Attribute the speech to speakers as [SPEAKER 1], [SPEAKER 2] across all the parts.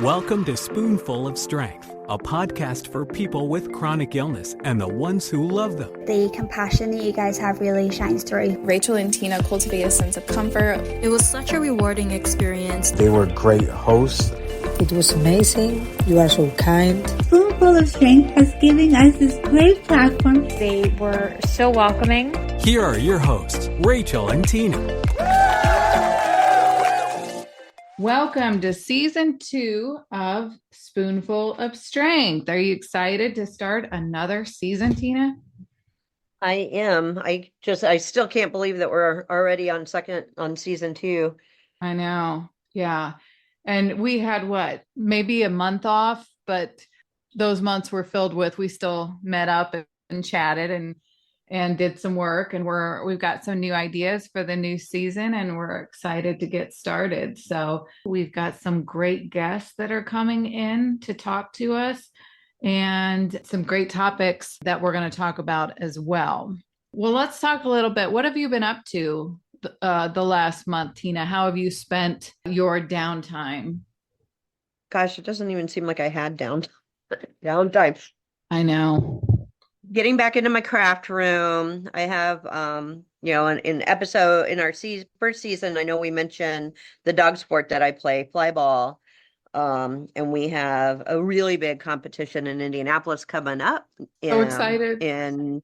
[SPEAKER 1] Welcome to Spoonful of Strength, a podcast for people with chronic illness and the ones who love them.
[SPEAKER 2] The compassion that you guys have really shines through.
[SPEAKER 3] Rachel and Tina cultivate a sense of comfort.
[SPEAKER 4] It was such a rewarding experience.
[SPEAKER 5] They were great hosts.
[SPEAKER 6] It was amazing. You are so kind.
[SPEAKER 7] Spoonful of Strength has given us this great platform.
[SPEAKER 8] They were so welcoming.
[SPEAKER 1] Here are your hosts, Rachel and Tina.
[SPEAKER 9] Welcome to season 2 of Spoonful of Strength. Are you excited to start another season, Tina?
[SPEAKER 10] I am. I still can't believe that we're already on season 2.
[SPEAKER 9] I know. Yeah. And we had maybe a month off, but those months were filled with, we still met up and chatted and did some work, and we've got some new ideas for the new season, and we're excited to get started. So we've got some great guests that are coming in to talk to us and some great topics that we're going to talk about as well. Well, let's talk a little bit. What have you been up to the last month, Tina? How have you spent your downtime?
[SPEAKER 10] Gosh, it doesn't even seem like I had downtime.
[SPEAKER 9] I know.
[SPEAKER 10] Getting back into my craft room. I have, in our first season, I know we mentioned the dog sport that I play, fly ball. And we have a really big competition in Indianapolis coming up.
[SPEAKER 9] So excited.
[SPEAKER 10] And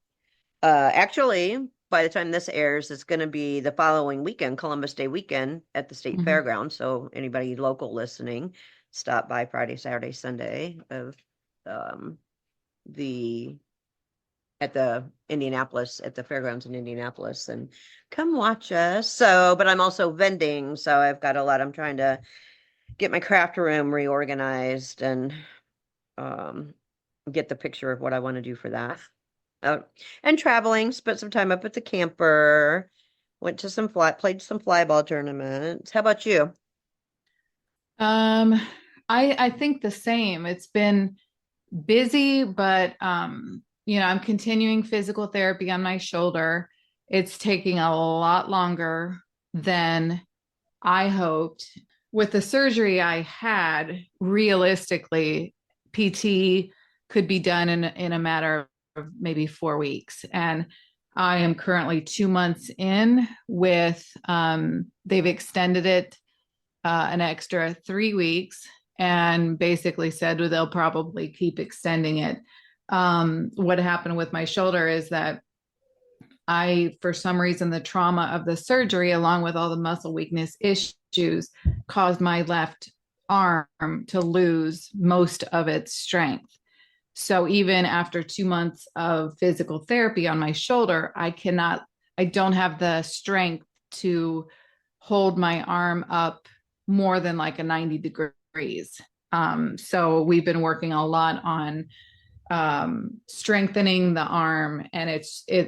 [SPEAKER 10] actually, by the time this airs, it's going to be the following weekend, Columbus Day weekend at the State Fairgrounds. So anybody local listening, stop by Friday, Saturday, Sunday of at the fairgrounds in Indianapolis, and come watch us. But I'm also vending. So I've got I'm trying to get my craft room reorganized and get the picture of what I want to do for that. And traveling, spent some time up at the camper, went to played some fly ball tournaments. How about you?
[SPEAKER 9] I think the same. It's been busy, but I'm continuing physical therapy on my shoulder. It's taking a lot longer than I hoped. With the surgery I had, realistically, PT could be done in a matter of maybe 4 weeks. And I am currently 2 months in with, they've extended it an extra 3 weeks and basically said they'll probably keep extending it. What happened with my shoulder is that for some reason, the trauma of the surgery, along with all the muscle weakness issues, caused my left arm to lose most of its strength. So even after 2 months of physical therapy on my shoulder, I don't have the strength to hold my arm up more than like a 90 degrees. So we've been working a lot on strengthening the arm, and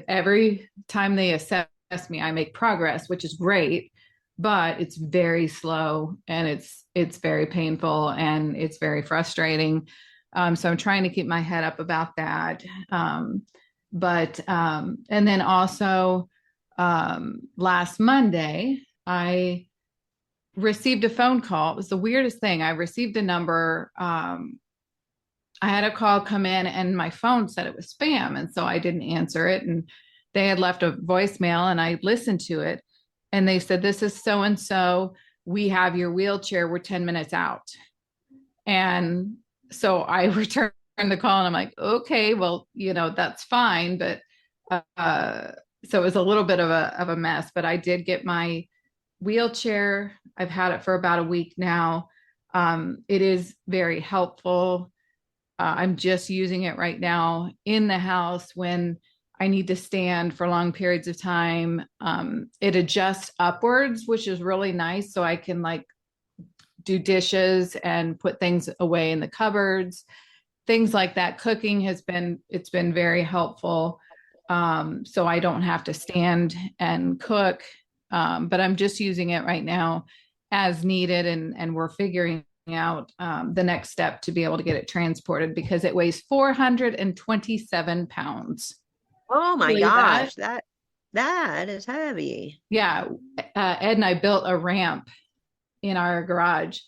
[SPEAKER 9] every time they assess me, I make progress, which is great, but it's very slow and it's very painful and it's very frustrating. So I'm trying to keep my head up about that. And then also, last Monday, I received a phone call. It was the weirdest thing. I received a number, I had a call come in and my phone said it was spam. And so I didn't answer it. And they had left a voicemail and I listened to it. And they said, "This is so-and-so. We have your wheelchair. We're 10 minutes out." And so I returned the call and I'm like, okay, well, that's fine. But so it was a little bit of a mess, but I did get my wheelchair. I've had it for about a week now. It is very helpful. I'm just using it right now in the house when I need to stand for long periods of time. It adjusts upwards, which is really nice. So I can do dishes and put things away in the cupboards, things like that. Cooking it's been very helpful. So I don't have to stand and cook. But I'm just using it right now as needed. And we're figuring out the next step to be able to get it transported because it weighs 427 pounds.
[SPEAKER 10] Oh my gosh, that is heavy.
[SPEAKER 9] Yeah. Ed and I built a ramp in our garage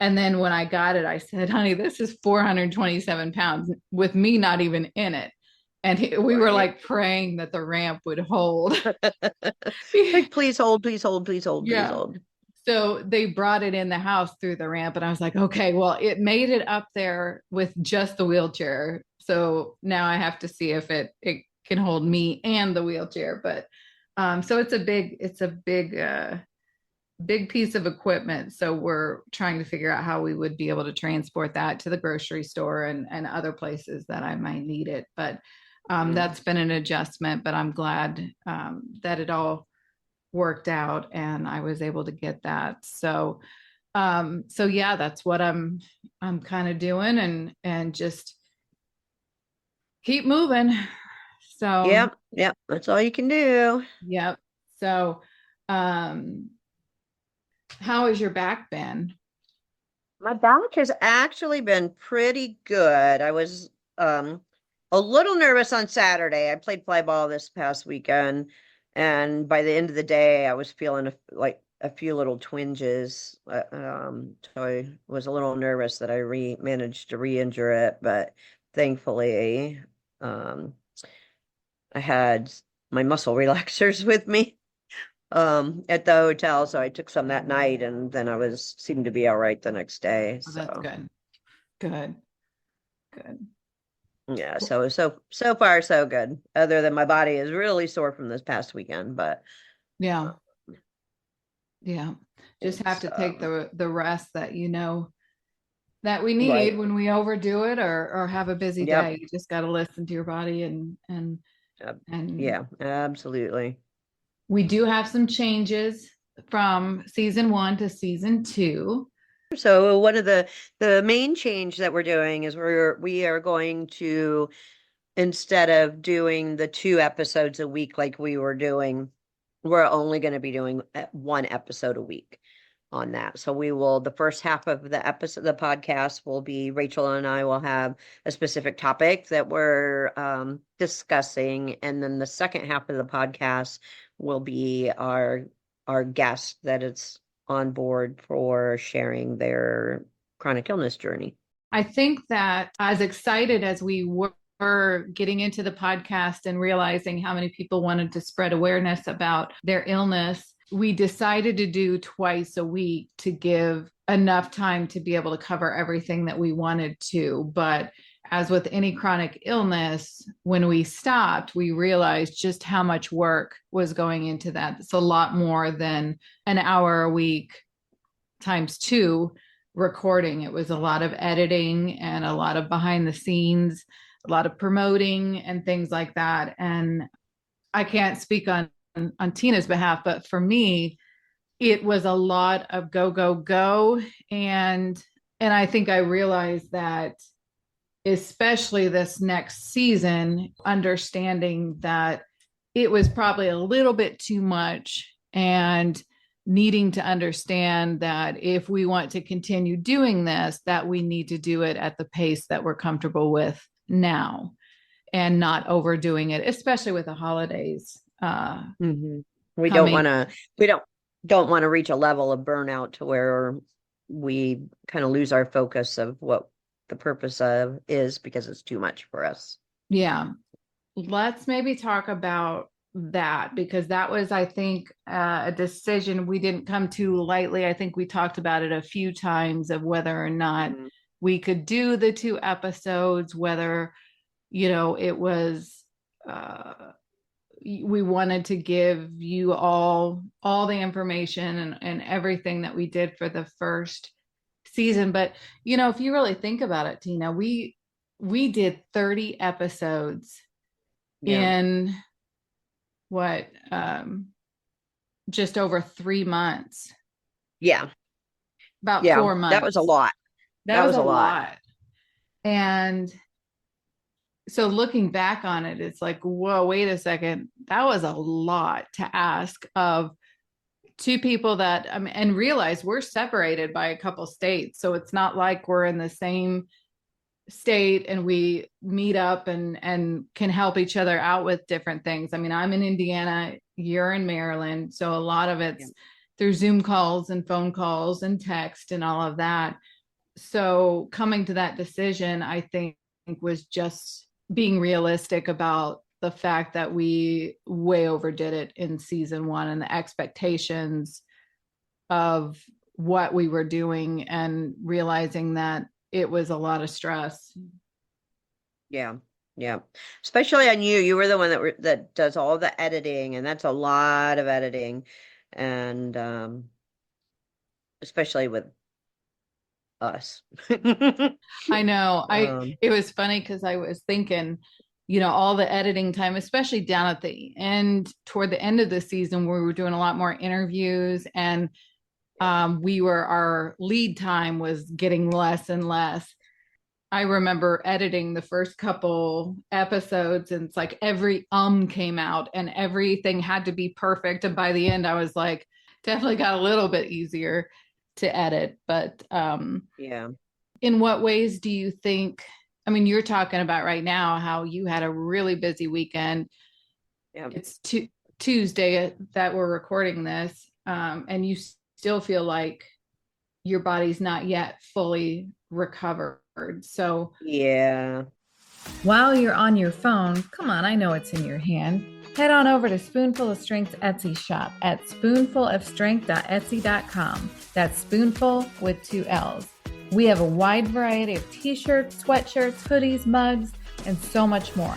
[SPEAKER 9] And then when I got it, I said, honey, this is 427 pounds with me not even in it. And we were like praying that the ramp would hold.
[SPEAKER 10] Like, please hold, please hold, please hold, please
[SPEAKER 9] Yeah.
[SPEAKER 10] hold.
[SPEAKER 9] So they brought it in the house through the ramp, and I was like, okay, well, it made it up there with just the wheelchair. So now I have to see if it can hold me and the wheelchair. But so it's a big piece of equipment. So we're trying to figure out how we would be able to transport that to the grocery store and other places that I might need it. But that's been an adjustment, but I'm glad that it all worked out and I was able to get that. So yeah, that's what I'm kind of doing and just keep moving. So
[SPEAKER 10] Yep, that's all you can do.
[SPEAKER 9] Yep. So how has your back been?
[SPEAKER 10] My back has actually been pretty good. I was a little nervous on Saturday. I played fly ball this past weekend, and by the end of the day, I was feeling like a few little twinges. So I was a little nervous that I managed to re-injure it, but thankfully, I had my muscle relaxers with me at the hotel, so I took some that night, and then I seemed to be all right the next day.
[SPEAKER 9] Oh, that's good.
[SPEAKER 10] Yeah, so far so good. Other than my body is really sore from this past weekend, but
[SPEAKER 9] yeah, just have to take the rest that that we need
[SPEAKER 10] right.
[SPEAKER 9] when we overdo it or have a busy
[SPEAKER 10] Yep.
[SPEAKER 9] day. You just got to listen to your body and
[SPEAKER 10] Yeah, absolutely.
[SPEAKER 9] we do have some changes from season 1 to season 2.
[SPEAKER 10] So one of the main change that we're doing is we are going to, instead of doing the 2 episodes a week like we were doing, we're only going to be doing 1 episode a week on that. So the first half of the podcast will be Rachel and I will have a specific topic that we're discussing, and then the second half of the podcast will be our guest that is on board for sharing their chronic illness journey.
[SPEAKER 9] I think that as excited as we were getting into the podcast and realizing how many people wanted to spread awareness about their illness, we decided to do twice a week to give enough time to be able to cover everything that we wanted to. But as with any chronic illness, when we stopped, we realized just how much work was going into that. It's a lot more than an hour a week times 2 recording. It was a lot of editing and a lot of behind the scenes, a lot of promoting and things like that. And I can't speak on Tina's behalf, but for me, it was a lot of go. And I think I realized that, especially this next season, understanding that it was probably a little bit too much and needing to understand that if we want to continue doing this, that we need to do it at the pace that we're comfortable with now and not overdoing it, especially with the holidays.
[SPEAKER 10] We don't want to reach a level of burnout to where we kind of lose our focus of what the purpose of is, because it's too much for us.
[SPEAKER 9] Yeah. Let's maybe talk about that, because that was, I think, a decision we didn't come to lightly. I think we talked about it a few times of whether or not we could do the 2 episodes, whether, it was, we wanted to give you all the information and everything that we did for the first season. But, if you really think about it, Tina, we did 30 episodes in what, just over 3 months.
[SPEAKER 10] Yeah.
[SPEAKER 9] About 4 months.
[SPEAKER 10] That was a lot.
[SPEAKER 9] That was a lot. And so looking back on it, it's like, whoa, wait a second. That was a lot to ask of 2 people that, and realize we're separated by a couple states. So it's not like we're in the same state and we meet up and can help each other out with different things. I'm in Indiana, you're in Maryland. So a lot of it's through Zoom calls and phone calls and text and all of that. So coming to that decision, I think, was just being realistic about the fact that we way overdid it in season 1 and the expectations of what we were doing, and realizing that it was a lot of stress.
[SPEAKER 10] Yeah. Yeah. Especially on you. You were the one that does all the editing, and that's a lot of editing. And especially with us.
[SPEAKER 9] I know. It was funny because I was thinking, all the editing time, especially down at the end, toward the end of the season, where we were doing a lot more interviews, and our lead time was getting less and less. I remember editing the first couple episodes, and it's like every came out and everything had to be perfect. And by the end, I was like, definitely got a little bit easier to edit. But
[SPEAKER 10] yeah.
[SPEAKER 9] In what ways do you think, you're talking about right now how you had a really busy weekend.
[SPEAKER 10] Yeah.
[SPEAKER 9] It's Tuesday that we're recording this, and you still feel like your body's not yet fully recovered. So
[SPEAKER 10] yeah.
[SPEAKER 5] While you're on your phone, come on, I know it's in your hand. Head on over to Spoonful of Strength's Etsy shop at spoonfulofstrength.etsy.com. That's spoonful with 2 L's. We have a wide variety of t-shirts, sweatshirts, hoodies, mugs, and so much more.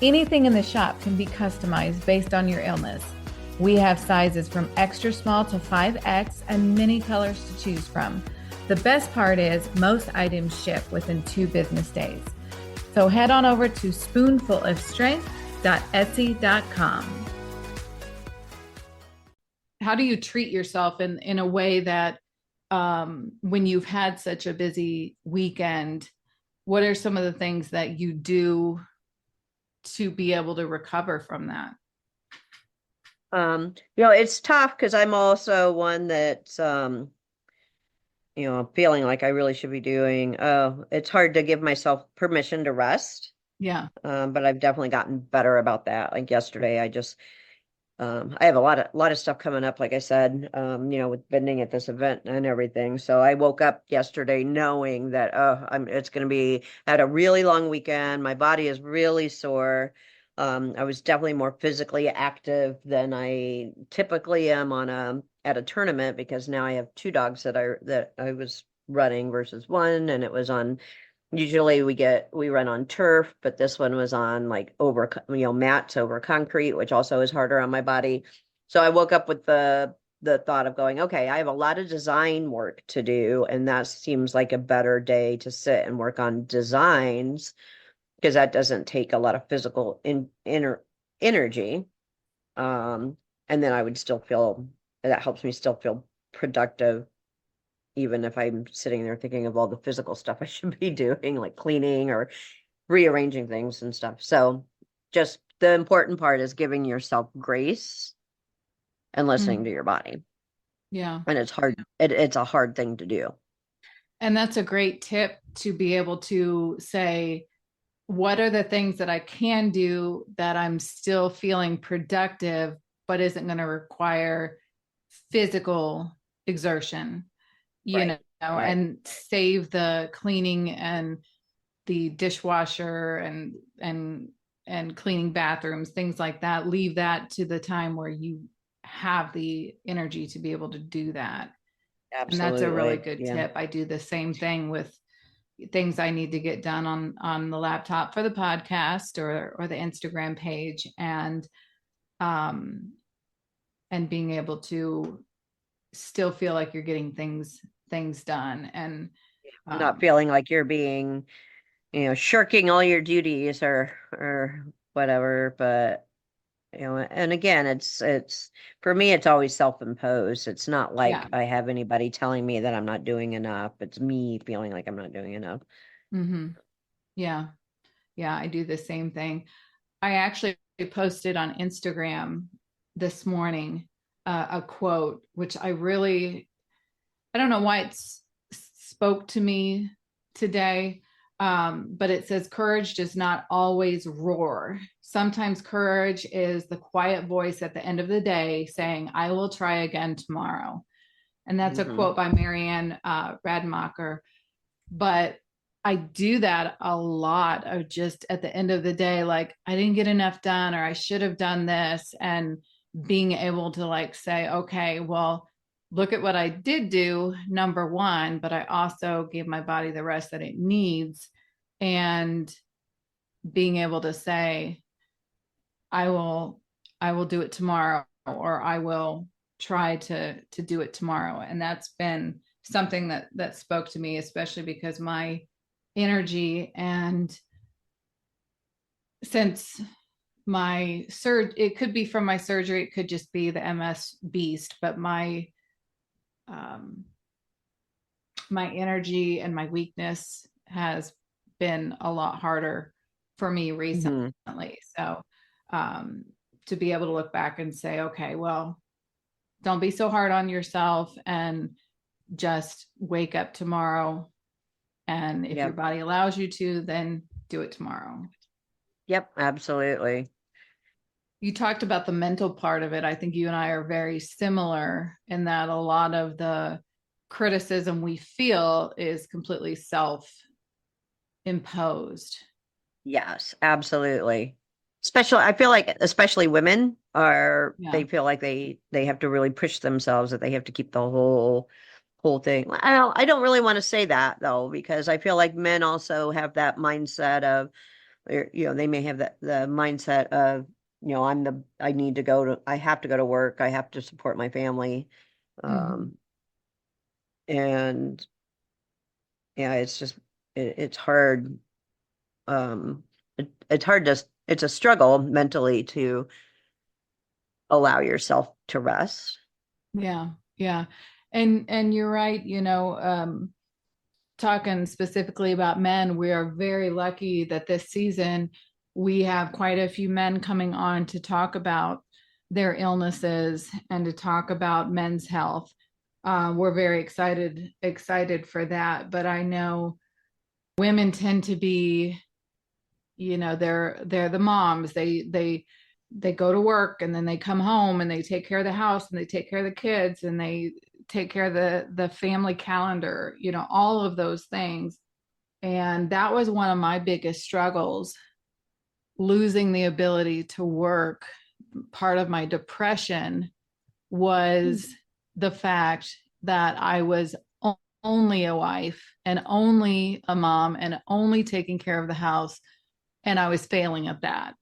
[SPEAKER 5] Anything in the shop can be customized based on your illness. We have sizes from extra small to 5X and many colors to choose from. The best part is most items ship within 2 business days. So head on over to spoonfulofstrength.etsy.com.
[SPEAKER 9] How do you treat yourself in a way that when you've had such a busy weekend, what are some of the things that you do to be able to recover from that?
[SPEAKER 10] It's tough because I'm also one that's feeling like I really should be doing. It's hard to give myself permission to rest.
[SPEAKER 9] Yeah.
[SPEAKER 10] But I've definitely gotten better about that. Like yesterday, I have a lot of stuff coming up, like I said, with bending at this event and everything. So I woke up yesterday knowing that it's going to be had a really long weekend. My body is really sore. I was definitely more physically active than I typically am at a tournament, because now I have 2 dogs that I was running versus 1, and it was on. Usually we run on turf, but this one was on like over, mats over concrete, which also is harder on my body. So I woke up with the thought of going, okay, I have a lot of design work to do, and that seems like a better day to sit and work on designs, because that doesn't take a lot of physical energy. And then I would still feel, that helps me still feel productive, even if I'm sitting there thinking of all the physical stuff I should be doing, like cleaning or rearranging things and stuff. So just the important part is giving yourself grace and listening to your body.
[SPEAKER 9] Yeah.
[SPEAKER 10] And it's hard. It's a hard thing to do.
[SPEAKER 9] And that's a great tip, to be able to say, what are the things that I can do that I'm still feeling productive, but isn't going to require physical exertion,
[SPEAKER 10] Right.
[SPEAKER 9] and save the cleaning and the dishwasher and cleaning bathrooms, things like that. Leave that to the time where you have the energy to be able to do that.
[SPEAKER 10] Absolutely.
[SPEAKER 9] And that's a really good tip. I do the same thing with things I need to get done on the laptop for the podcast or the Instagram page, and being able to still feel like you're getting things done, and
[SPEAKER 10] not feeling like you're being, shirking all your duties or whatever. But and again, it's for me, it's always self-imposed. It's not like I have anybody telling me that I'm not doing enough. It's me feeling like I'm not doing enough.
[SPEAKER 9] Mm-hmm. Yeah, I do the same thing. I actually posted on Instagram this morning a quote, which I don't know why it spoke to me today, But it says courage does not always roar. Sometimes courage is the quiet voice at the end of the day saying, I will try again tomorrow. And that's a quote by Marianne Radmacher. But I do that a lot of just at the end of the day, like I didn't get enough done, or I should have done this. And being able to like say, okay, well, look at what I did do, number one, but I also gave my body the rest that it needs. And being able to say, I will do it tomorrow, or I will try to do it tomorrow. And that's been something that spoke to me, especially because my energy, and since my it could be from my surgery, it could just be the MS beast, but my my energy and my weakness has been a lot harder for me recently. So to be able to look back and say, okay, well, don't be so hard on yourself and just wake up tomorrow. And if your body allows you to, then do it tomorrow.
[SPEAKER 10] Yep, absolutely.
[SPEAKER 9] You talked about the mental part of it. I think you and I are very similar in that a lot of the criticism we feel is completely self-imposed.
[SPEAKER 10] Yes, absolutely. I feel like especially women they feel like they have to really push themselves, that they have to keep the whole thing. I don't really want to say that though, because I feel like men also have that mindset of, they may have the mindset of, I have to go to work. I have to support my family. And yeah, it's just, it's hard. It's a struggle mentally to allow yourself to rest.
[SPEAKER 9] Yeah. Yeah. And you're right. Talking specifically about men, we are very lucky that this season we have quite a few men coming on to talk about their illnesses and to talk about men's health. We're very excited for that. But I know women tend to be, they're the moms. They go to work and then they come home and they take care of the house and they take care of the kids and they take care of the family calendar, all of those things. And that was one of my biggest struggles, losing the ability to work. Part of my depression was the fact that I was only a wife and only a mom and only taking care of the house. And I was failing at that.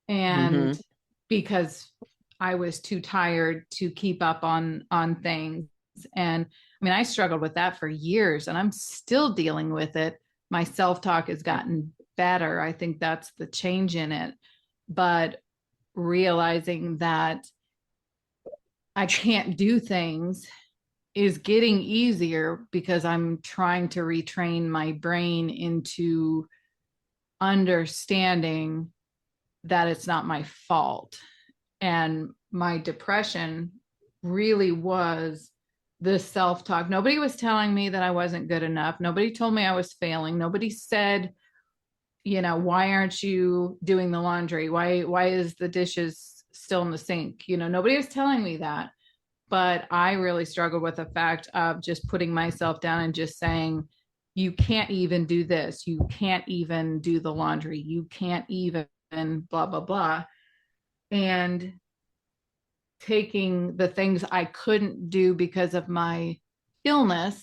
[SPEAKER 9] And because I was too tired to keep up on things. And I mean, I struggled with that for years and I'm still dealing with it. My self-talk has gotten better. I think that's the change in it. But realizing that I can't do things is getting easier because I'm trying to retrain my brain into understanding that it's not my fault. And my depression really was the self-talk. Nobody was telling me that I wasn't good enough. Nobody told me I was failing. Nobody said, why aren't you doing the laundry? Why is the dishes still in the sink? Nobody was telling me that. But I really struggled with the fact of just putting myself down and just saying, you can't even do this. You can't even do the laundry. You can't even blah, blah, blah. And taking the things I couldn't do because of my illness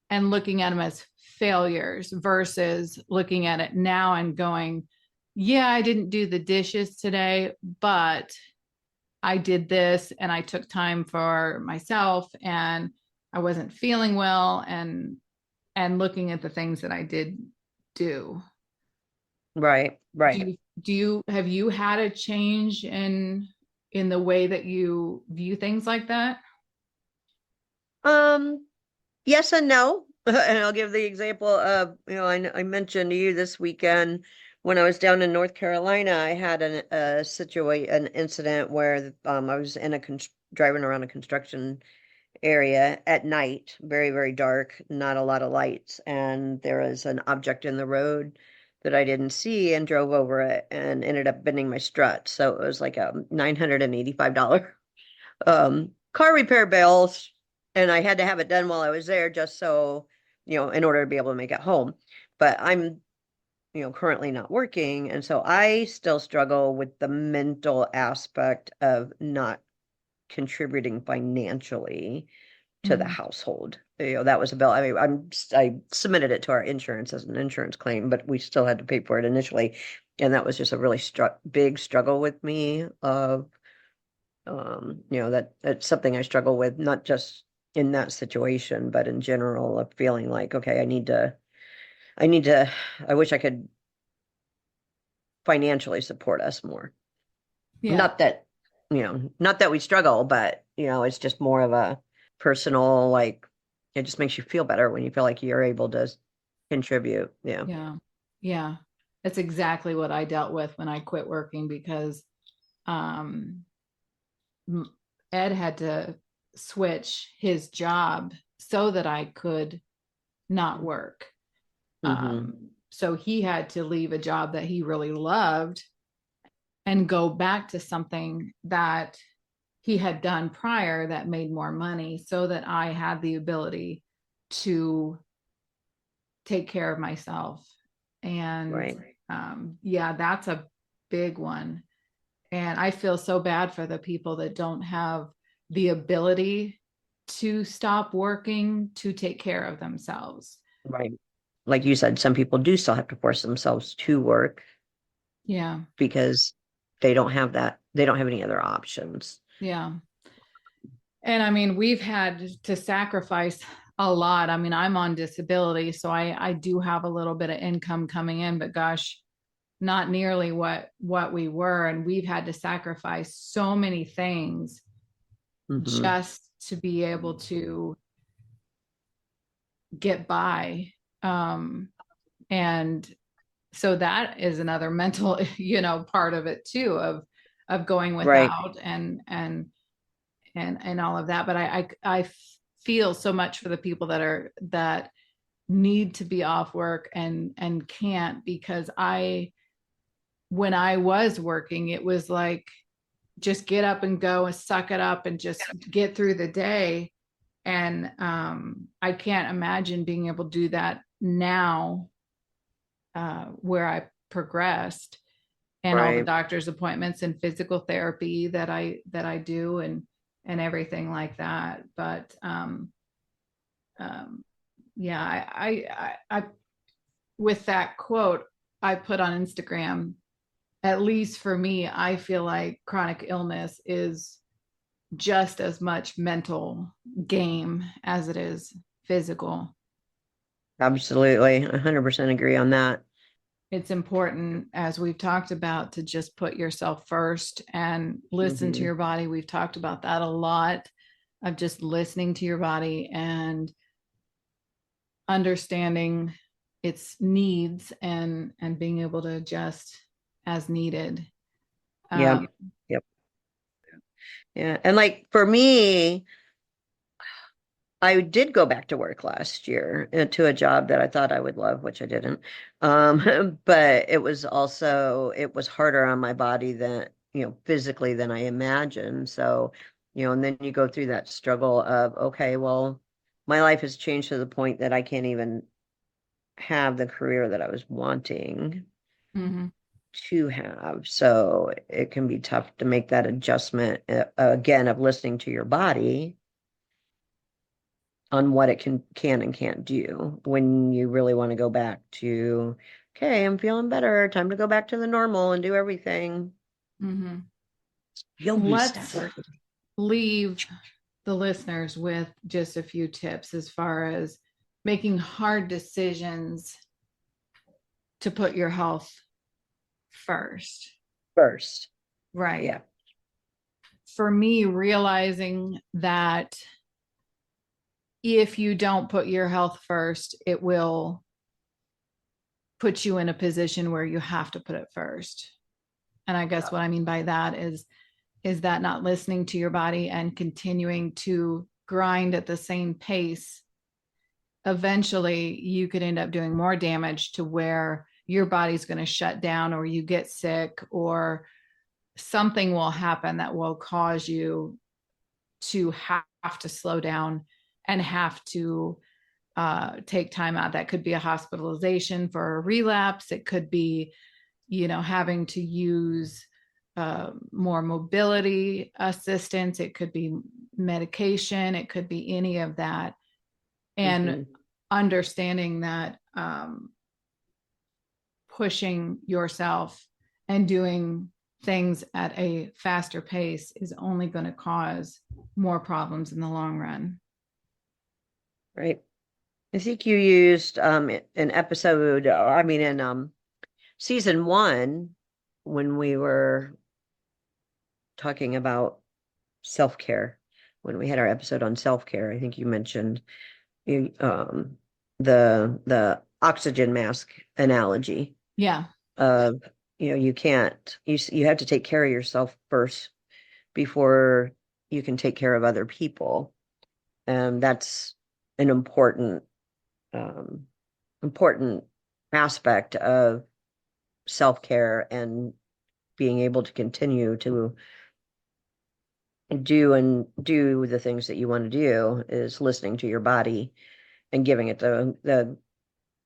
[SPEAKER 9] and looking at them as failures versus looking at it now and going, yeah, I didn't do the dishes today, but I did this and I took time for myself and I wasn't feeling well, and looking at the things that I did do.
[SPEAKER 10] Right.
[SPEAKER 9] Have you had a change in the way that you view things like that?
[SPEAKER 10] Yes and no. And I'll give the example of, I mentioned to you this weekend when I was down in North Carolina, I had an incident where I was driving around a construction area at night, very, very dark, not a lot of lights. And there was an object in the road that I didn't see and drove over it and ended up bending my strut. So it was like a $985 car repair bills. And I had to have it done while I was there just so, in order to be able to make it home. But I'm, currently not working. And so I still struggle with the mental aspect of not contributing financially to the household. That was a bill. I mean, I submitted it to our insurance as an insurance claim, but we still had to pay for it initially. And that was just a really big struggle with me of, that's something I struggle with, not just in that situation, but in general of feeling like, okay, I wish I could financially support us more.
[SPEAKER 9] Yeah.
[SPEAKER 10] Not that we struggle, but it's just more of a personal, like, it just makes you feel better when you feel like you're able to contribute.
[SPEAKER 9] Yeah. That's exactly what I dealt with when I quit working, because Ed had to switch his job so that I could not work. So he had to leave a job that he really loved and go back to something that he had done prior that made more money, so that I had the ability to take care of myself. And
[SPEAKER 10] right.
[SPEAKER 9] That's a big one. And I feel so bad for the people that don't have the ability to stop working to take care of themselves.
[SPEAKER 10] Right. Like you said, some people do still have to force themselves to work.
[SPEAKER 9] Yeah.
[SPEAKER 10] Because they don't have that. They don't have any other options.
[SPEAKER 9] Yeah. And I mean, we've had to sacrifice a lot. I mean, I'm on disability, so I do have a little bit of income coming in, but gosh, not nearly what we were. And we've had to sacrifice so many things just to be able to get by. And so that is another mental, part of it too, of going without and all of that. But I feel so much for the people that need to be off work and can't, because when I was working, it was like, just get up and go and suck it up and just get through the day. And I can't imagine being able to do that now, where I progressed, and all the doctor's appointments and physical therapy that I do and everything like that. But I with that quote I put on Instagram, at least for me, I feel like chronic illness is just as much mental game as it is physical.
[SPEAKER 10] Absolutely. 100% agree on that.
[SPEAKER 9] It's important, as we've talked about, to just put yourself first and listen to your body. We've talked about that a lot, of just listening to your body and understanding its needs and being able to adjust as needed.
[SPEAKER 10] Yep. Yeah. And like for me, I did go back to work last year to a job that I thought I would love, which I didn't. But it was harder on my body than, physically than I imagined. So, and then you go through that struggle of, okay, well, my life has changed to the point that I can't even have the career that I was wanting to have. So it can be tough to make that adjustment again of listening to your body on what it can and can't do when you really want to go back to, okay, I'm feeling better, time to go back to the normal and do everything.
[SPEAKER 9] Let's leave the listeners with just a few tips as far as making hard decisions to put your health first. Right.
[SPEAKER 10] Yeah.
[SPEAKER 9] For me, realizing that if you don't put your health first, it will put you in a position where you have to put it first. And I guess what I mean by that is that not listening to your body and continuing to grind at the same pace, eventually you could end up doing more damage to where your body's going to shut down, or you get sick, or something will happen that will cause you to have to slow down and have to take time out. That could be a hospitalization for a relapse. It could be, having to use more mobility assistance. It could be medication. It could be any of that. And understanding that pushing yourself and doing things at a faster pace is only going to cause more problems in the long run.
[SPEAKER 10] Right. I think you used an episode, in season 1, when we were talking about self-care, when we had our episode on self-care, I think you mentioned the oxygen mask analogy.
[SPEAKER 9] Yeah.
[SPEAKER 10] Of, you can't, you have to take care of yourself first before you can take care of other people. And that's an important aspect of self-care, and being able to continue to do the things that you want to do is listening to your body and giving it the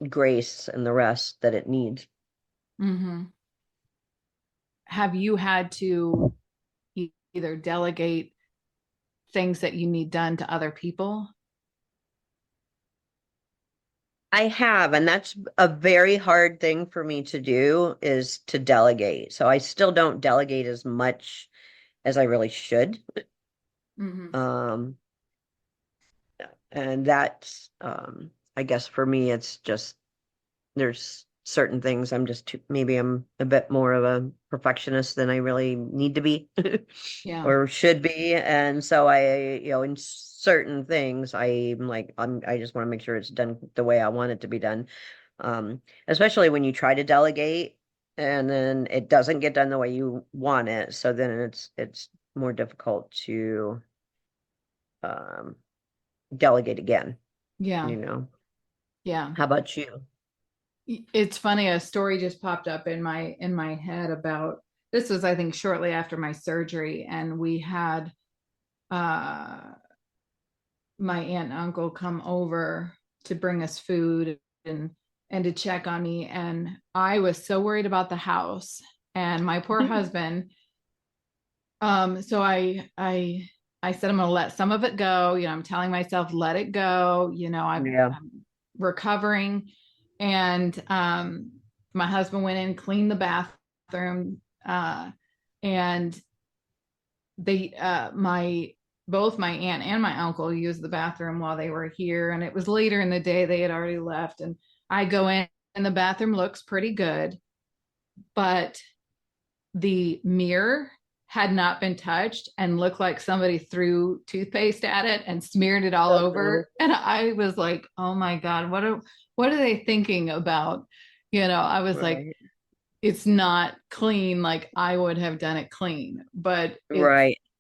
[SPEAKER 10] grace and the rest that it needs.
[SPEAKER 9] Mm-hmm. Have you had to either delegate things that you need done to other people?
[SPEAKER 10] I have, and that's a very hard thing for me to do, is to delegate. So I still don't delegate as much as I really should. And that's, I guess for me, it's just, there's certain things maybe I'm a bit more of a perfectionist than I really need to be.
[SPEAKER 9] Yeah.
[SPEAKER 10] Or should be. And so I, in certain things, I just want to make sure it's done the way I want it to be done. Especially when you try to delegate and then it doesn't get done the way you want it. So then it's more difficult to delegate again.
[SPEAKER 9] Yeah. Yeah.
[SPEAKER 10] How about you?
[SPEAKER 9] It's funny, a story just popped up in my head about, this was, I think, shortly after my surgery, and we had my aunt and uncle come over to bring us food and to check on me, and I was so worried about the house and my poor husband. So I said, I'm going to let some of it go. I'm telling myself, let it go. I'm recovering. And my husband went in, cleaned the bathroom, and they, both my aunt and my uncle used the bathroom while they were here. And it was later in the day, they had already left. And I go in, and the bathroom looks pretty good, but the mirror had not been touched and looked like somebody threw toothpaste at it and smeared it all over. And I was like, oh my God, what are they thinking about? I was like, it's not clean like I would have done it clean. But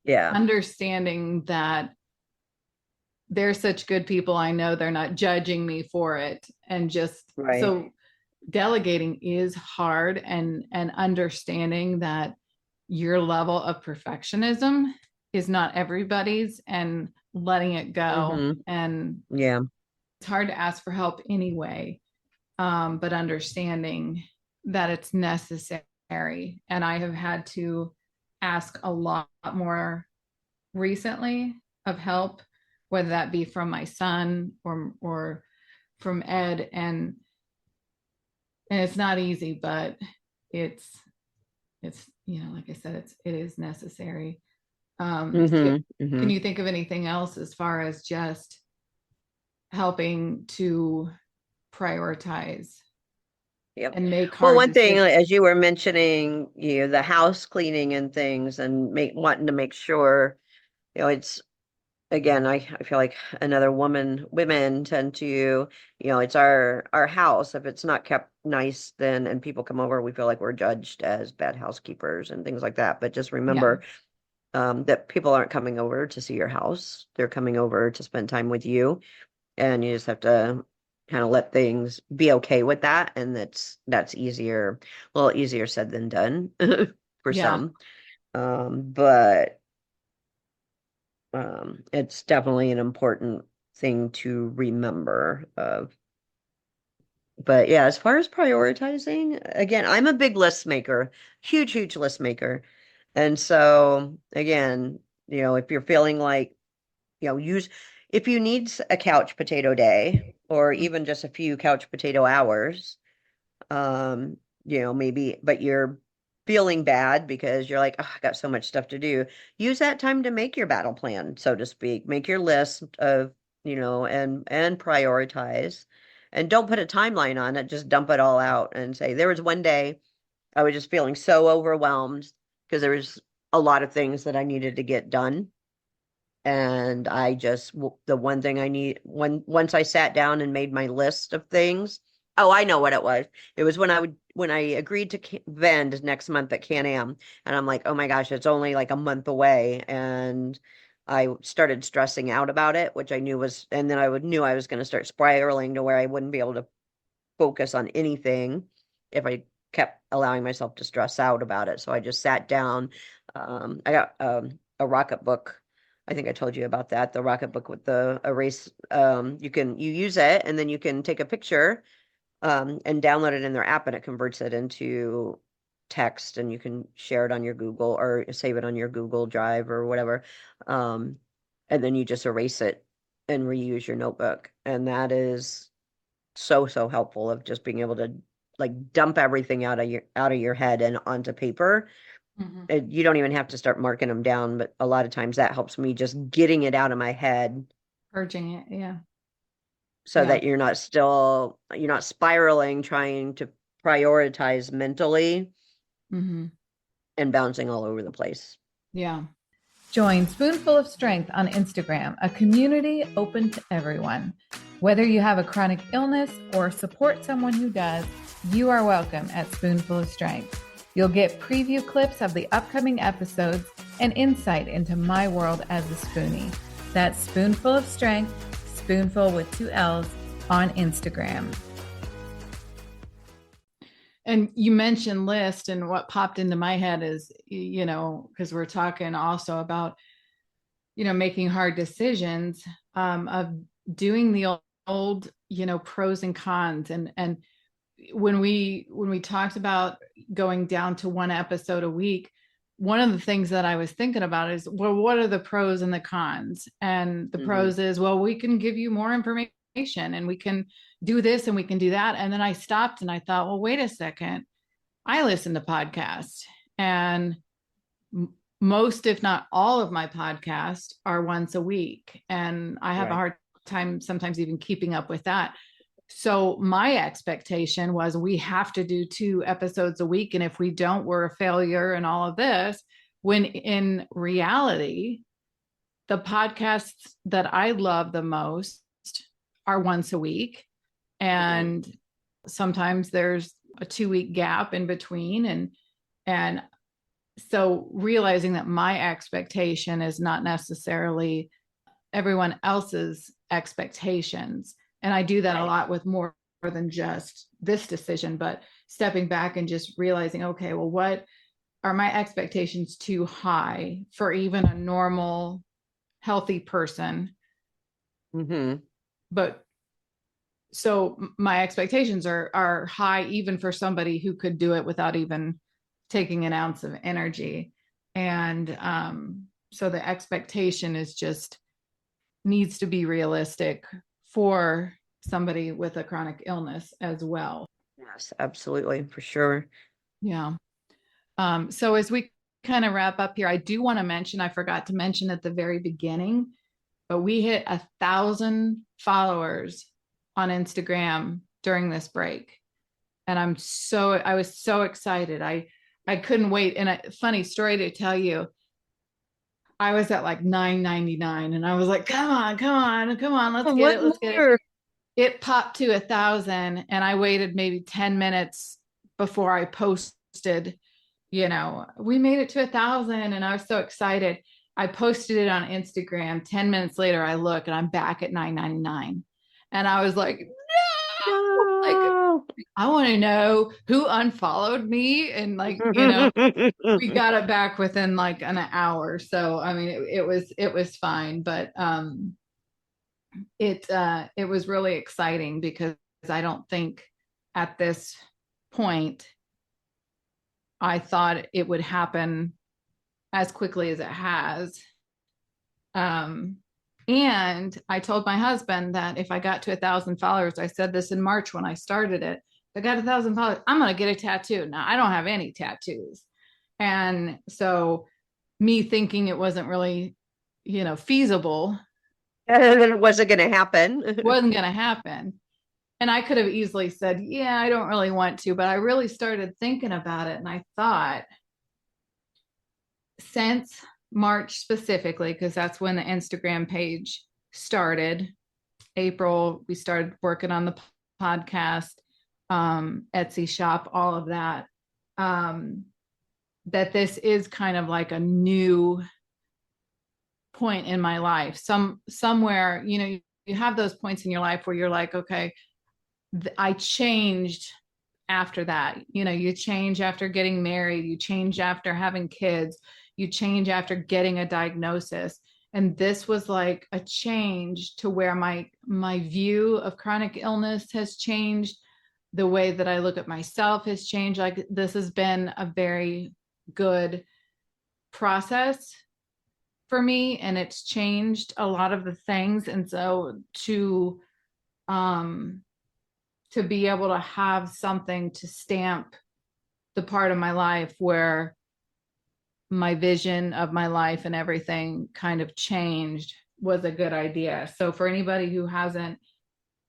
[SPEAKER 9] understanding that they're such good people, I know they're not judging me for it. And just so delegating is hard, and understanding that your level of perfectionism is not everybody's, and letting it go. And it's hard to ask for help anyway, but understanding that it's necessary. And I have had to ask a lot more recently of help, whether that be from my son or from Ed, and it's not easy, but it's like I said, it is necessary. Can you think of anything else as far as just helping to prioritize and make hard
[SPEAKER 10] one thing,
[SPEAKER 9] decisions?
[SPEAKER 10] as you were mentioning, the house cleaning and things, and wanting to make sure, it's, again, I feel like women tend to, it's our house. If it's not kept nice, then, and people come over, we feel like we're judged as bad housekeepers and things like that. But just remember, that people aren't coming over to see your house. They're coming over to spend time with you. And you just have to kind of let things be okay with that. And that's easier, a little easier said than done for some. But it's definitely an important thing to remember of. But yeah, as far as prioritizing, again, I'm a big list maker, huge list maker. And so again, if you're feeling like, if you need a couch potato day or even just a few couch potato hours, maybe, but you're feeling bad because you're like, oh, I got so much stuff to do. Use that time to make your battle plan, so to speak. Make your list of, and prioritize. And don't put a timeline on it. Just dump it all out and say, there was one day I was just feeling so overwhelmed because there was a lot of things that I needed to get done. And the one thing I need, once I sat down and made my list of things, oh, I know what it was. It was when I agreed to vend next month at Can-Am, and I'm like, oh my gosh, it's only like a month away. And I started stressing out about it, which I knew was, and then knew I was going to start spiraling to where I wouldn't be able to focus on anything if I kept allowing myself to stress out about it. So I just sat down. I got a Rocket book. I think I told you about that. The Rocket book with the erase. You use it and then you can take a picture and download it in their app, and it converts it into text, and you can share it on your Google or save it on your Google Drive or whatever. And then you just erase it and reuse your notebook. And that is so helpful of just being able to like dump everything out of your head and onto paper. You don't even have to start marking them down, but a lot of times that helps me just getting it out of my head,
[SPEAKER 9] Purging it. Yeah.
[SPEAKER 10] So that you're not spiraling, trying to prioritize mentally and bouncing all over the place.
[SPEAKER 9] Yeah.
[SPEAKER 5] Join Spoonful of Strength on Instagram, a community open to everyone. Whether you have a chronic illness or support someone who does, you are welcome at Spoonful of Strength. You'll get preview clips of the upcoming episodes and insight into my world as a spoonie. That's Spoonful of Strength, Spoonful with 2 L's, on Instagram.
[SPEAKER 9] And you mentioned list, and what popped into my head is, because we're talking also about, making hard decisions, of doing the old, pros and cons. And when we talked about going down to one episode a week, one of the things that I was thinking about is, well, what are the pros and the cons? And the pros is, well, we can give you more information and we can do this and we can do that. And then I stopped and I thought, well, wait a second. I listen to podcasts, and most, if not all of my podcasts are once a week. And I have a hard time sometimes even keeping up with that. So my expectation was we have to do 2 episodes a week. And if we don't, we're a failure and all of this, when in reality, the podcasts that I love the most are once a week. And sometimes there's a 2-week gap in between. And so realizing that my expectation is not necessarily everyone else's expectations. And I do that a lot with more than just this decision, but stepping back and just realizing, okay, well, what are my expectations too high for even a normal, healthy person? But so my expectations are high, even for somebody who could do it without even taking an ounce of energy. And so the expectation is just needs to be realistic for somebody with a chronic illness as well.
[SPEAKER 10] Yes, absolutely, for sure.
[SPEAKER 9] Yeah. So as we kind of wrap up here, I do want to mention, I forgot to mention at the very beginning, but we hit 1,000 followers on Instagram during this break. And I was so excited. I couldn't wait. And a funny story to tell you, I was at like $9.99 and I was like, come on, let's get it. It popped to 1,000 and I waited maybe 10 minutes before I posted we made it to 1,000 and I was so excited. I posted it on Instagram. 10 minutes later, I look and I'm back at 9.99. And I was like, no, like, I want to know who unfollowed me. And we got it back within like an hour. So, I mean, it was fine, but, it was really exciting because I don't think at this point I thought it would happen as quickly as it has. And I told my husband that if I got to 1,000 followers, I said this in March when I started it, if I got 1,000 followers, I'm going to get a tattoo. Now, I don't have any tattoos. And so me thinking it wasn't really, feasible.
[SPEAKER 10] It wasn't going to happen.
[SPEAKER 9] Wasn't going to happen. And I could have easily said, yeah, I don't really want to, but I really started thinking about it. And I thought, since March specifically, because that's when the Instagram page started, April, we started working on the podcast, Etsy shop, all of that, that this is kind of like a new point in my life. Somewhere, you have those points in your life where you're like, okay, I changed after that. You change after getting married, you change after having kids, you change after getting a diagnosis. And this was like a change to where my view of chronic illness has changed. The way that I look at myself has changed. Like, this has been a very good process for me, and it's changed a lot of the things. And so to be able to have something to stamp the part of my life where my vision of my life and everything kind of changed was a good idea. So for anybody who hasn't,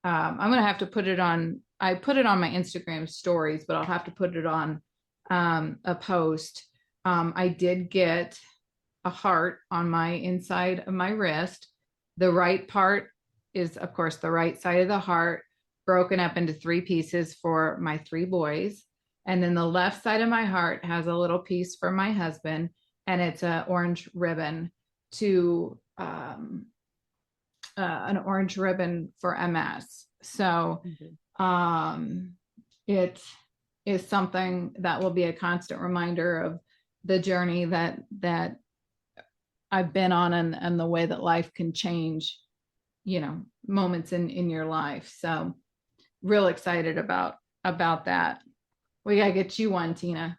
[SPEAKER 9] I'm going to have to put it on, I put it on my Instagram stories, but I'll have to put it on a post. I did get a heart on my inside of my wrist. The right part is, of course, the right side of the heart, broken up into 3 pieces for my 3 boys. And then the left side of my heart has a little piece for my husband, and it's an orange ribbon to an orange ribbon for MS. So it is something that will be a constant reminder of the journey that I've been on, and the way that life can change, moments in your life. So real excited about that. We gotta get you one, Tina.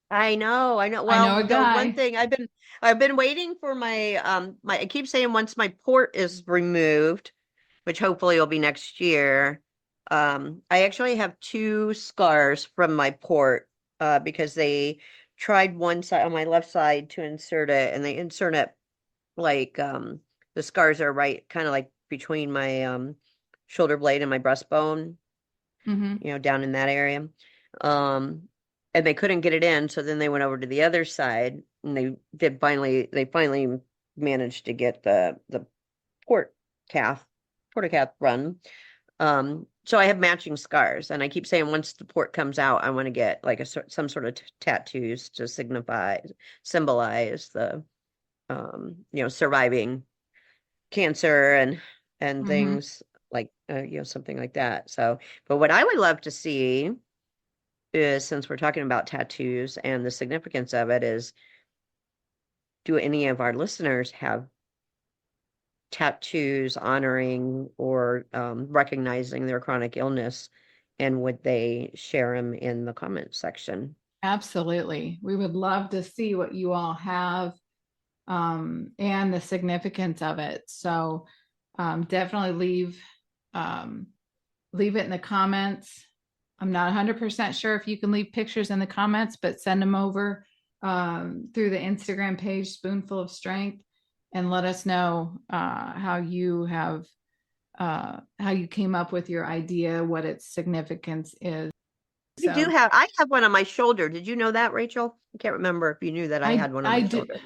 [SPEAKER 10] I know. Well,
[SPEAKER 9] I know a guy.
[SPEAKER 10] One thing I've been waiting for my I keep saying once my port is removed, which hopefully will be next year. I actually have 2 scars from my port because they tried one side on my left side to insert it, and they insert it like the scars are right kind of like between my shoulder blade and my breastbone, down in that area. And they couldn't get it in, so then they went over to the other side, and they finally managed to get the porta cath run. So I have matching scars, and I keep saying once the port comes out, I want to get like some sort of tattoos to symbolize the surviving cancer and things like something like that. So, but what I would love to see is, since we're talking about tattoos and the significance of it, is, do any of our listeners have tattoos honoring or recognizing their chronic illness, and would they share them in the comments section?
[SPEAKER 9] Absolutely. We would love to see what you all have and the significance of it. So definitely leave it in the comments. I'm not 100% sure if you can leave pictures in the comments, but send them over through the Instagram page, Spoonful of Strength, and let us know how you came up with your idea, what its significance is.
[SPEAKER 10] So, I have one on my shoulder. Did you know that, Rachel? I can't remember if you knew that I had one on my shoulder.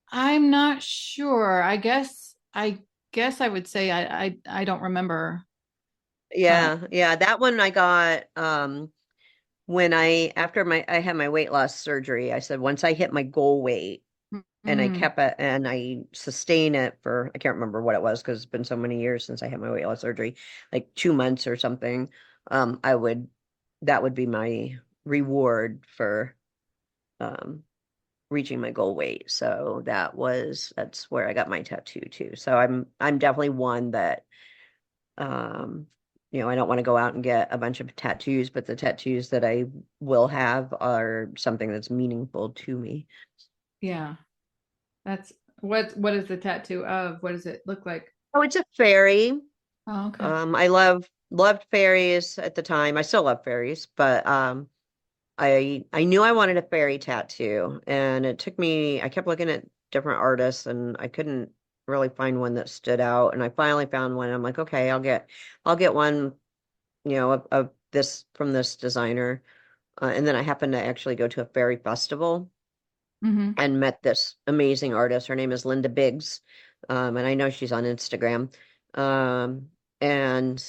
[SPEAKER 9] I'm not sure. I guess I would say I don't remember.
[SPEAKER 10] Yeah, that one I got when I had my weight loss surgery, I said once I hit my goal weight and I kept it and I sustain it for, I can't remember what it was because it's been so many years since I had my weight loss surgery, like 2 months or something. That would be my reward for reaching my goal weight. So that's where I got my tattoo too. So I'm definitely one that I don't want to go out and get a bunch of tattoos, but the tattoos that I will have are something that's meaningful to me.
[SPEAKER 9] Yeah. That's what is the tattoo of? What does it look like?
[SPEAKER 10] Oh, it's a fairy.
[SPEAKER 9] Oh, okay.
[SPEAKER 10] I loved fairies at the time. I still love fairies, but I knew I wanted a fairy tattoo, and it took me, I kept looking at different artists and I couldn't really find one that stood out, and I finally found one. I'm like, okay, I'll get one, of this from this designer. And then I happened to actually go to a fairy festival and met this amazing artist. Her name is Linda Biggs. And I know she's on Instagram. And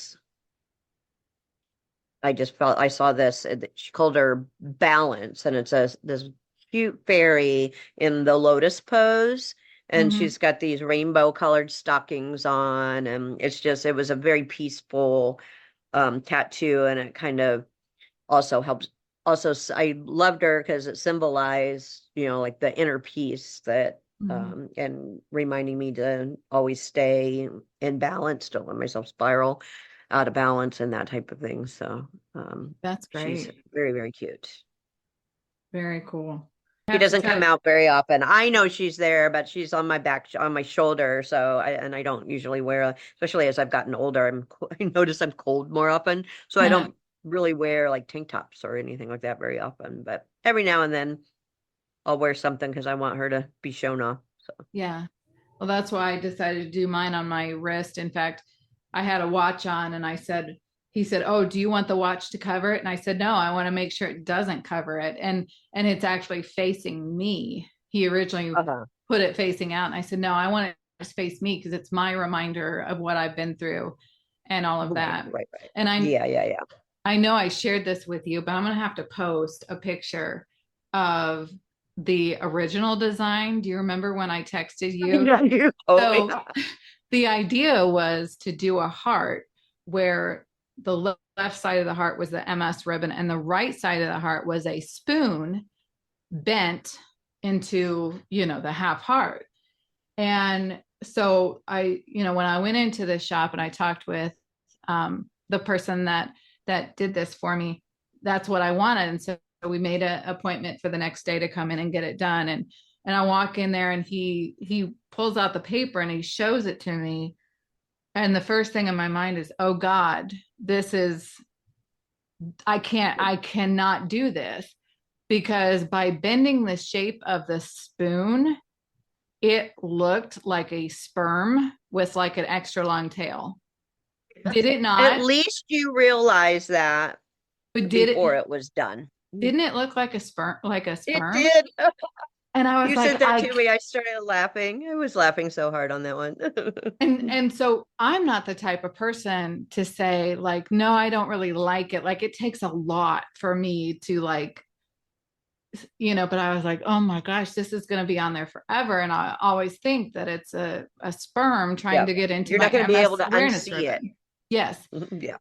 [SPEAKER 10] I saw this, she called her Balance, and it's this cute fairy in the lotus pose. And she's got these rainbow colored stockings on. And it was a very peaceful tattoo. And it kind of also helps. Also, I loved her because it symbolized, like the inner peace that, and reminding me to always stay in balance, don't let myself spiral out of balance and that type of thing. So
[SPEAKER 9] that's great.
[SPEAKER 10] She's very, very cute.
[SPEAKER 9] Very cool.
[SPEAKER 10] She doesn't come out very often. I know she's there, but she's on my back, on my shoulder. So I don't usually wear, especially as I've gotten older, I notice I'm cold more often. So I don't really wear like tank tops or anything like that very often. But every now and then I'll wear something because I want her to be shown off. So
[SPEAKER 9] yeah. Well, that's why I decided to do mine on my wrist. In fact, I had a watch on and he said, "Oh, do you want the watch to cover it?" And I said, "No, I want to make sure it doesn't cover it." And it's actually facing me. He originally put it facing out. And I said, "No, I want it to face me because it's my reminder of what I've been through and all of that."
[SPEAKER 10] Right.
[SPEAKER 9] And
[SPEAKER 10] Yeah.
[SPEAKER 9] I know I shared this with you, but I'm going to have to post a picture of the original design. Do you remember when I texted you?
[SPEAKER 10] Yeah.
[SPEAKER 9] The idea was to do a heart where the left side of the heart was the MS ribbon and the right side of the heart was a spoon bent into, the half heart. And so when I went into the shop and I talked with the person that did this for me, that's what I wanted. And so we made an appointment for the next day to come in and get it done. And I walk in there and he pulls out the paper and he shows it to me. And the first thing in my mind is, oh God, I cannot do this, because by bending the shape of the spoon, it looked like a sperm with like an extra long tail. Did it not?
[SPEAKER 10] At least you realize that before it was done.
[SPEAKER 9] Didn't it look like a sperm? It
[SPEAKER 10] did.
[SPEAKER 9] And I was
[SPEAKER 10] you said that to me. I started laughing. I was laughing so hard on that one.
[SPEAKER 9] and so I'm not the type of person to say like, no, I don't really like it. Like it takes a lot for me to like, but I was like, oh my gosh, this is going to be on there forever. And I always think that it's a sperm trying to get into.
[SPEAKER 10] You're not going to be able to unsee it.
[SPEAKER 9] Yes.
[SPEAKER 10] Yeah.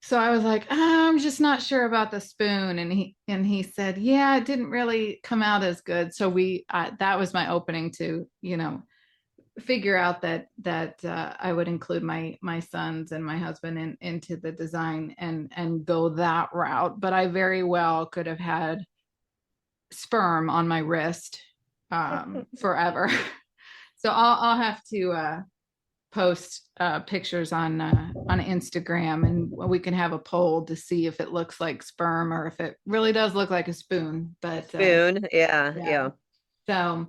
[SPEAKER 9] So I was like, I'm just not sure about the spoon. And he said, yeah, it didn't really come out as good. So that was my opening to, figure out that I would include my sons and my husband into the design and go that route. But I very well could have had sperm on my wrist forever. So I'll have to post pictures on Instagram, and we can have a poll to see if it looks like sperm or if it really does look like a spoon. But
[SPEAKER 10] spoon, yeah.
[SPEAKER 9] So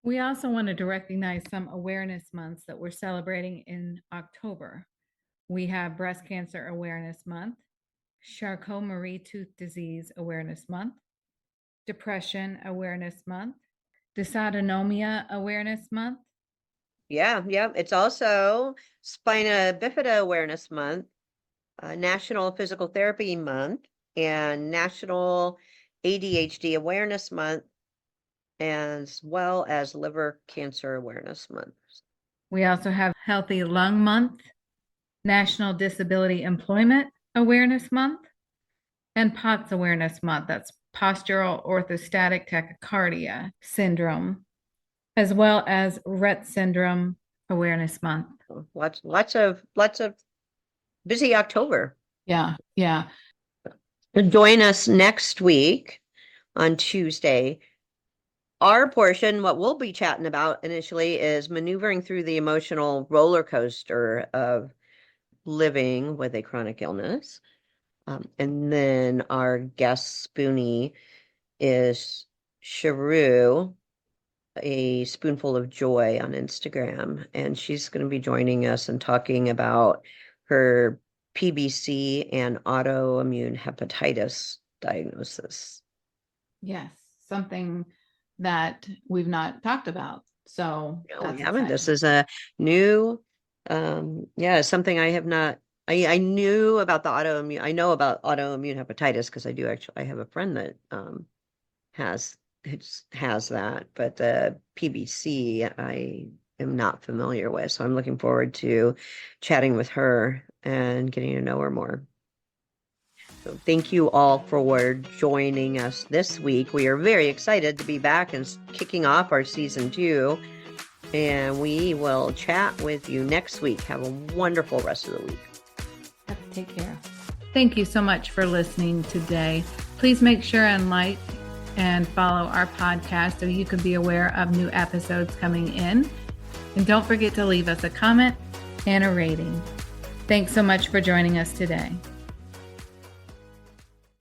[SPEAKER 5] we also wanted to recognize some awareness months that we're celebrating in October. We have Breast Cancer Awareness Month, Charcot-Marie Tooth Disease Awareness Month, Depression Awareness Month, Dysautonomia Awareness Month.
[SPEAKER 10] Yeah. It's also Spina Bifida Awareness Month, National Physical Therapy Month, and National ADHD Awareness Month, as well as Liver Cancer Awareness Month.
[SPEAKER 5] We also have Healthy Lung Month, National Disability Employment Awareness Month, and POTS Awareness Month. That's Postural Orthostatic Tachycardia Syndrome, as well as Rett Syndrome Awareness Month.
[SPEAKER 10] Lots of busy October.
[SPEAKER 5] Yeah.
[SPEAKER 10] Join us next week on Tuesday. Our portion, what we'll be chatting about initially, is maneuvering through the emotional roller coaster of living with a chronic illness. And then our guest spoonie is Sharu, a spoonful of joy on Instagram. And she's going to be joining us and talking about her PBC and autoimmune hepatitis diagnosis.
[SPEAKER 5] Yes, something that we've not talked about. So
[SPEAKER 10] no, we haven't. This is a new, something I have not. I knew about the autoimmune. I know about autoimmune hepatitis because I do actually. I have a friend that has that, but the PBC I am not familiar with. So I'm looking forward to chatting with her and getting to know her more. So thank you all for joining us this week. We are very excited to be back and kicking off our season 2. And we will chat with you next week. Have a wonderful rest of the week.
[SPEAKER 5] Take care. Thank you so much for listening today. Please make sure and like and follow our podcast so you can be aware of new episodes coming in. And don't forget to leave us a comment and a rating. Thanks so much for joining us today.